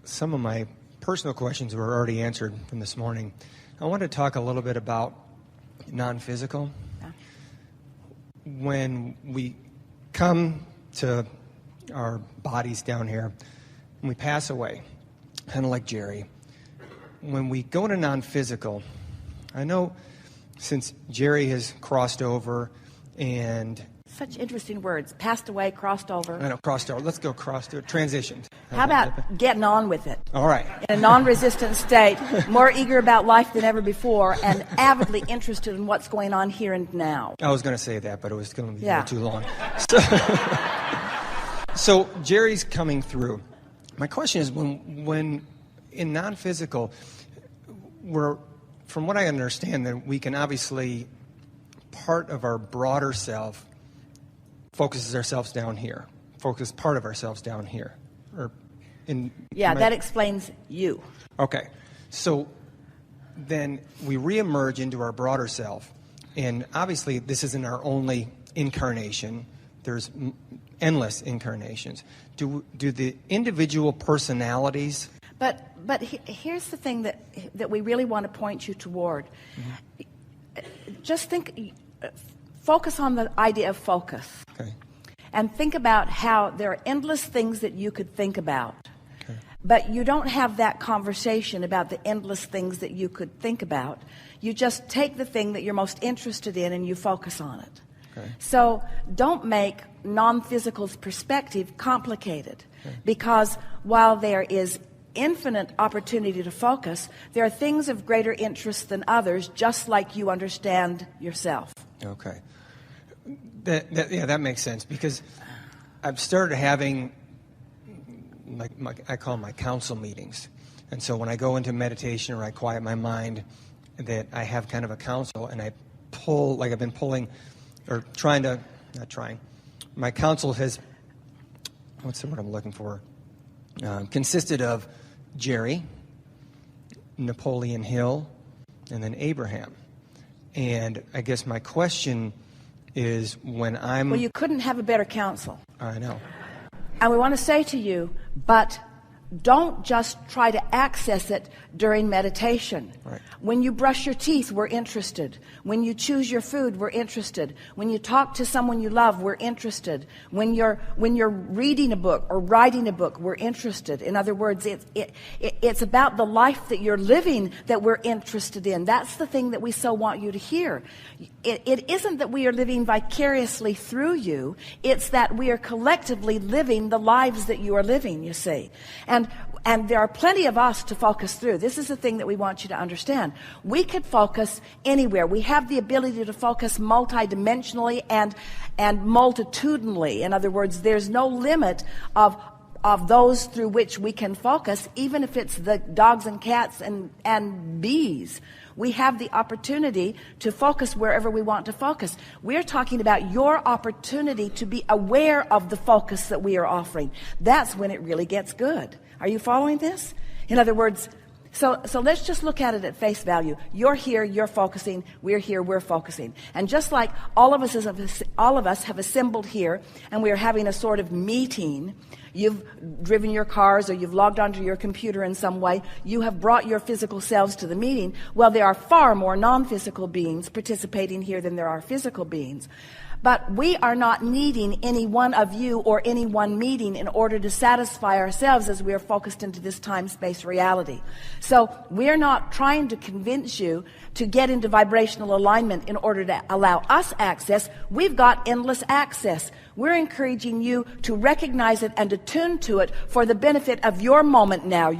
some of my personal questions were already answered from this morning. I want to talk a little bit about non-physical. Yeah. When we come to our bodies down here, and we pass away, kind of like Jerry, when we go to non-physical, I know since Jerry has crossed over and... Such interesting words. Passed away, crossed over. I know, crossed over. Let's go crossed over. Transitioned. How about getting on with it? All right. In a non-resistant state, more eager about life than ever before, and avidly interested in what's going on here and now. I was going to say that, but it was going to be too long. So Jerry's coming through. My question is, when in non-physical, from what I understand, that we can obviously, part of our broader self focuses ourselves down here, part of ourselves down here. That explains you. Okay. So then we reemerge into our broader self. And obviously this isn't our only incarnation. There's endless incarnations. Do the individual personalities... But here's the thing that we really want to point you toward. Mm-hmm. Just focus on the idea of focus. Okay. And think about how there are endless things that you could think about. Okay. But you don't have that conversation about the endless things that you could think about. You just take the thing that you're most interested in and you focus on it. Okay. So don't make non-physical's perspective complicated. Okay. Because while there is infinite opportunity to focus, there are things of greater interest than others, just like you understand yourself. Okay. That makes sense, because I've started having, I call them my council meetings. And so when I go into meditation or I quiet my mind, that I have kind of a council, and I pull, like I've been pulling, or my council has, what's the word I'm looking for? Consisted of Jerry, Napoleon Hill, and then Abraham. And I guess my question is, when I'm... Well, you couldn't have a better counsel. I know. And we want to say to you, but don't just try to access it during meditation. Right. When you brush your teeth, we're interested. When you choose your food, we're interested. When you talk to someone you love, we're interested. When you're reading a book or writing a book, we're interested. In other words, it's about the life that you're living that we're interested in. That's the thing that we so want you to hear. It isn't that we are living vicariously through you. It's that we are collectively living the lives that you are living, you see. And there are plenty of us to focus through. This is the thing that we want you to understand. We could focus anywhere. We have the ability to focus multidimensionally and multitudinally. In other words, there's no limit of those through which we can focus, even if it's the dogs and cats and bees. We have the opportunity to focus wherever we want to focus. We're talking about your opportunity to be aware of the focus that we are offering. That's when it really gets good. Are you following this? In other words, so let's just look at it at face value. You're here, you're focusing. We're here, we're focusing. And just like all of us have assembled here, and we are having a sort of meeting. You've driven your cars, or you've logged onto your computer in some way. You have brought your physical selves to the meeting. Well, there are far more non-physical beings participating here than there are physical beings. But we are not needing any one of you or any one meeting in order to satisfy ourselves as we are focused into this time-space reality. So we're not trying to convince you to get into vibrational alignment in order to allow us access. We've got endless access. We're encouraging you to recognize it and to tune to it for the benefit of your moment now,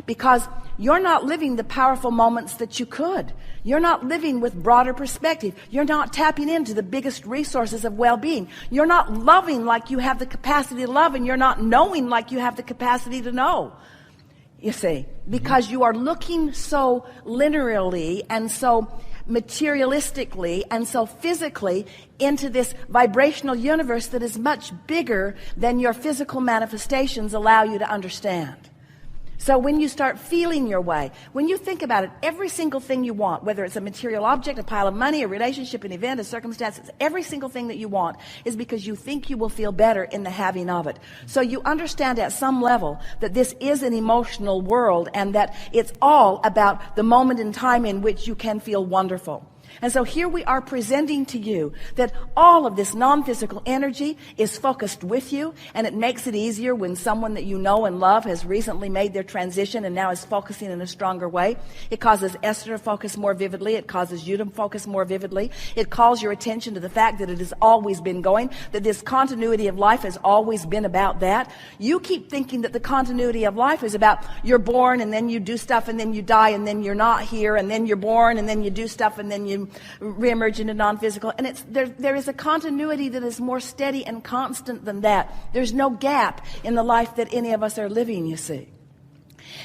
because you're not living the powerful moments that you could. You're not living with broader perspective. You're not tapping into the biggest resources of well-being. You're not loving like you have the capacity to love, and you're not knowing like you have the capacity to know. You see, because you are looking so linearly and so materialistically and so physically into this vibrational universe that is much bigger than your physical manifestations allow you to understand. So when you start feeling your way, when you think about it, every single thing you want, whether it's a material object, a pile of money, a relationship, an event, a circumstance, every single thing that you want is because you think you will feel better in the having of it. So you understand at some level that this is an emotional world and that it's all about the moment in time in which you can feel wonderful. And so here we are presenting to you that all of this non-physical energy is focused with you, and it makes it easier when someone that you know and love has recently made their transition and now is focusing in a stronger way. It causes Esther to focus more vividly. It causes you to focus more vividly. It calls your attention to the fact that it has always been going, that this continuity of life has always been about that. You keep thinking that the continuity of life is about you're born and then you do stuff and then you die and then you're not here and then you're born and then you do stuff and then you reemerge into non-physical, and there is a continuity that is more steady and constant than that. There's no gap in the life that any of us are living, you see.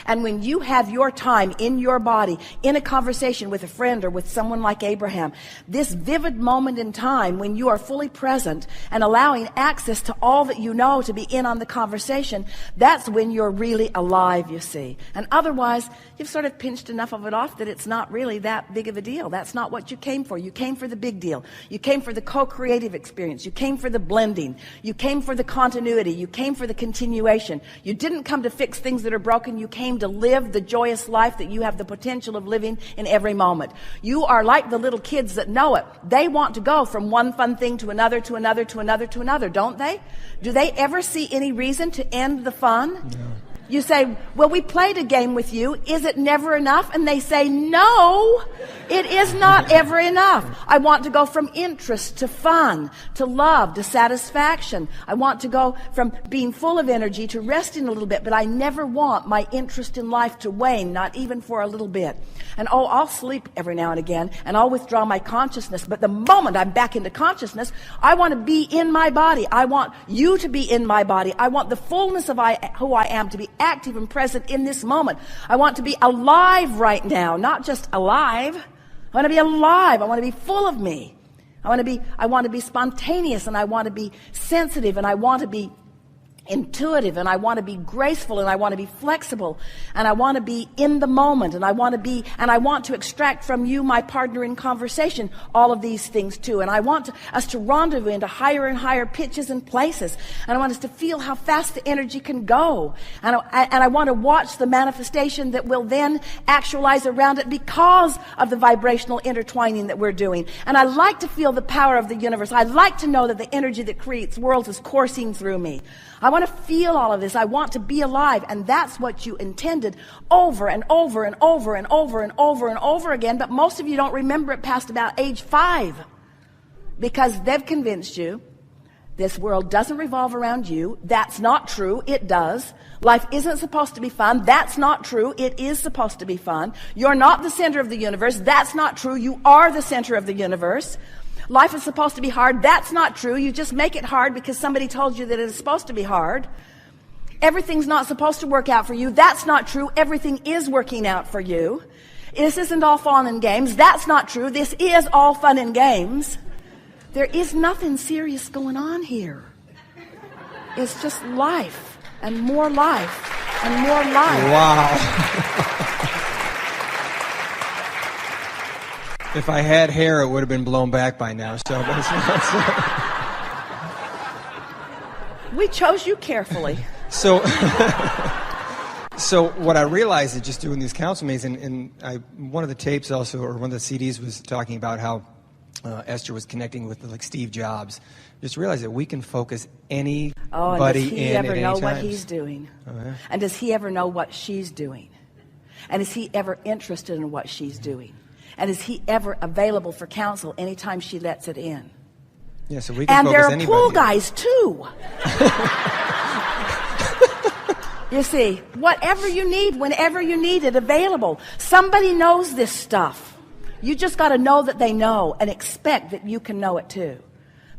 And when you have your time in your body, in a conversation with a friend or with someone like Abraham, this vivid moment in time when you are fully present and allowing access to all that you know to be in on the conversation, that's when you're really alive, you see. And otherwise, you've sort of pinched enough of it off that it's not really that big of a deal. That's not what you came for. You came for the big deal. You came for the co-creative experience. You came for the blending. You came for the continuity. You came for the continuation. You didn't come to fix things that are broken. You came to live the joyous life that you have the potential of living in every moment. You are like the little kids that know it. They want to go from one fun thing to another, to another, to another, to another, don't they? Do they ever see any reason to end the fun? No. You say, well, we played a game with you. Is it never enough? And they say, no, it is not ever enough. I want to go from interest to fun, to love, to satisfaction. I want to go from being full of energy to resting a little bit, but I never want my interest in life to wane, not even for a little bit. And I'll sleep every now and again, and I'll withdraw my consciousness. But the moment I'm back into consciousness, I want to be in my body. I want you to be in my body. I want the fullness of who I am to be active and present in this moment. I want to be alive right now, not just alive. I want to be alive. I want to be full of me. I want to be spontaneous, and I want to be sensitive, and I want to be intuitive, and I want to be graceful, and I want to be flexible, and I want to be in the moment, and I want to extract from you, my partner in conversation, all of these things too. And I want us to rendezvous into higher and higher pitches and places, and I want us to feel how fast the energy can go, and I want to watch the manifestation that will then actualize around it because of the vibrational intertwining that we're doing. And I like to feel the power of the universe. I like to know that the energy that creates worlds is coursing through me. I want to feel all of this. I want to be alive. And that's what you intended over and over and over and over and over and over again. But most of you don't remember it past about age 5 because they've convinced you this world doesn't revolve around you. That's not true. It does. Life isn't supposed to be fun. That's not true. It is supposed to be fun. You're not the center of the universe. That's not true. You are the center of the universe. Life is supposed to be hard. That's not true. You just make it hard because somebody told you that it is supposed to be hard. Everything's not supposed to work out for you. That's not true. Everything is working out for you. This isn't all fun and games. That's not true. This is all fun and games. There is nothing serious going on here. It's just life and more life and more life. Wow. If I had hair, it would have been blown back by now. So we chose you carefully. So what I realized is just doing these council meetings, and one of the tapes also, or one of the CDs was talking about how Esther was connecting with like Steve Jobs. Just realize that we can focus anybody in at any time. And does he ever know what he's doing? Oh, yeah. And does he ever know what she's doing? And is he ever interested in what she's doing? And is he ever available for counsel anytime she lets it in? Yeah, so we can focus anybody. And there are pool guys too. You see, whatever you need, whenever you need it, available. Somebody knows this stuff. You just got to know that they know and expect that you can know it too.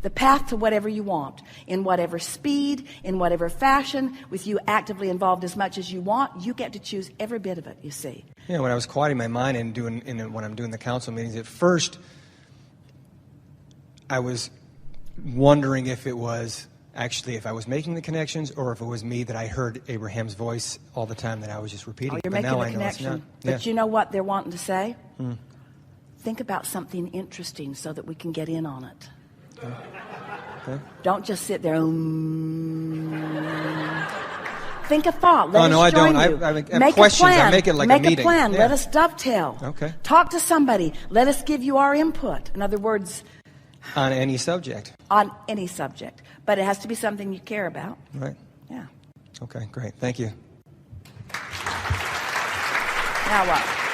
The path to whatever you want, in whatever speed, in whatever fashion, with you actively involved as much as you want, you get to choose every bit of it, you see. Yeah, when I was quieting my mind and when I'm doing the council meetings, at first I was wondering if it was actually if I was making the connections or if it was me that I heard Abraham's voice all the time that I was just repeating. Oh, you're but making now a I know it's not. connection. Yeah. But you know what they're wanting to say? Think about something interesting so that we can get in on it. Okay. Don't just sit there. Think a thought. Let Oh, us no, I join don't. you. I have Make questions. a plan. I make it like a Make meeting. plan. Yeah. Let us dovetail. Okay. Talk to somebody. Let us give you our input. In other words, On any subject. on any subject. But it has to be something you care about. Right. Yeah. Okay, great. Thank you. Now what?